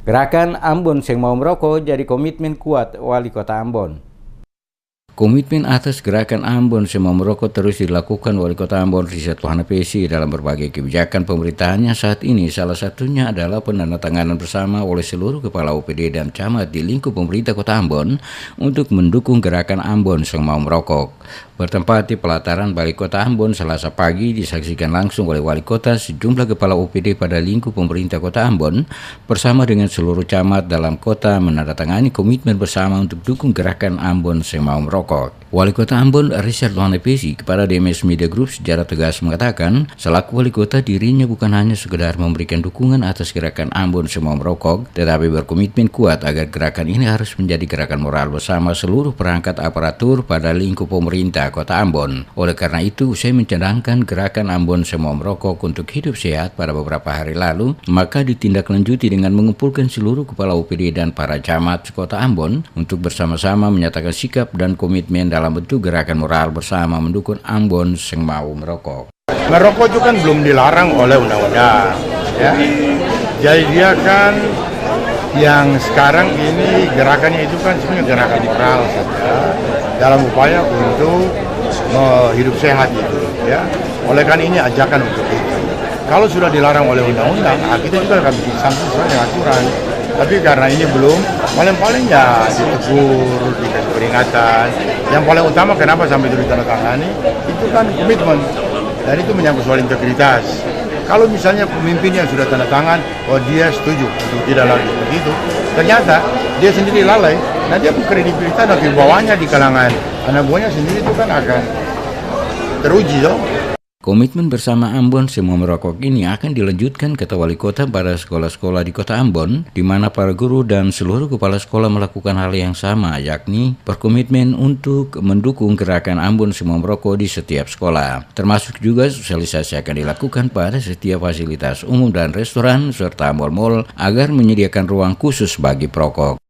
Gerakan Ambon Sing Mau Merokok jadi komitmen kuat Wali Kota Ambon. Komitmen atas gerakan Ambon Sing Mau Merokok terus dilakukan Wali Kota Ambon Rizat Wahanapesi dalam berbagai kebijakan pemerintahannya saat ini. Salah satunya adalah penandatanganan bersama oleh seluruh kepala OPD dan camat di lingkup pemerintah Kota Ambon untuk mendukung gerakan Ambon Sing Mau Merokok. Bertempat di pelataran Balai Kota Ambon Selasa pagi disaksikan langsung oleh Wali Kota sejumlah kepala OPD pada lingkup pemerintah Kota Ambon bersama dengan seluruh camat dalam kota menandatangani komitmen bersama untuk dukung gerakan Ambon Sing Mau Merokok. Wali Kota Ambon Rizat Wahanapesi kepada DMS Media Group secara tegas mengatakan, selaku Wali Kota dirinya bukan hanya sekedar memberikan dukungan atas gerakan Ambon Sing Mau Merokok, tetapi berkomitmen kuat agar gerakan ini harus menjadi gerakan moral bersama seluruh perangkat aparatur pada lingkup pemerintah Kota Ambon. Oleh karena itu, usai mencadangkan gerakan Ambon Sing Mau Merokok untuk hidup sehat pada beberapa hari lalu, maka ditindaklanjuti dengan mengumpulkan seluruh kepala OPD dan para camat Kota Ambon untuk bersama-sama menyatakan sikap dan komitmen dalam bentuk gerakan moral bersama mendukung Ambon Sing Mau Merokok. Merokok itu kan belum dilarang oleh undang-undang, ya. Jadi dia kan yang sekarang ini gerakannya itu kan sebenarnya gerakan moral saja dalam upaya untuk hidup sehat itu, ya. Oleh karena ini ajakan untuk itu. Kalau sudah dilarang oleh undang-undang, kita juga akan bikin sanksi sesuai dengan aturan. Tapi karena ini belum, paling-paling ya ditegur, dikasih peringatan. Yang paling utama kenapa sampai itu ditandatangani, itu kan komitmen. Dan itu menyangkut soal integritas. Kalau misalnya pemimpinnya sudah tanda tangan, oh dia setuju untuk tidak lagi begitu, ternyata dia sendiri lalai, nah dia kredibilitas dan wibawanya di kalangan anak buahnya sendiri itu kan akan teruji dong. Komitmen bersama Ambon Sing Mau Merokok ini akan dilanjutkan kata Wali Kota pada sekolah-sekolah di Kota Ambon, di mana para guru dan seluruh kepala sekolah melakukan hal yang sama, yakni berkomitmen untuk mendukung gerakan Ambon Sing Mau Merokok di setiap sekolah. Termasuk juga sosialisasi akan dilakukan pada setiap fasilitas umum dan restoran serta mal-mal agar menyediakan ruang khusus bagi perokok.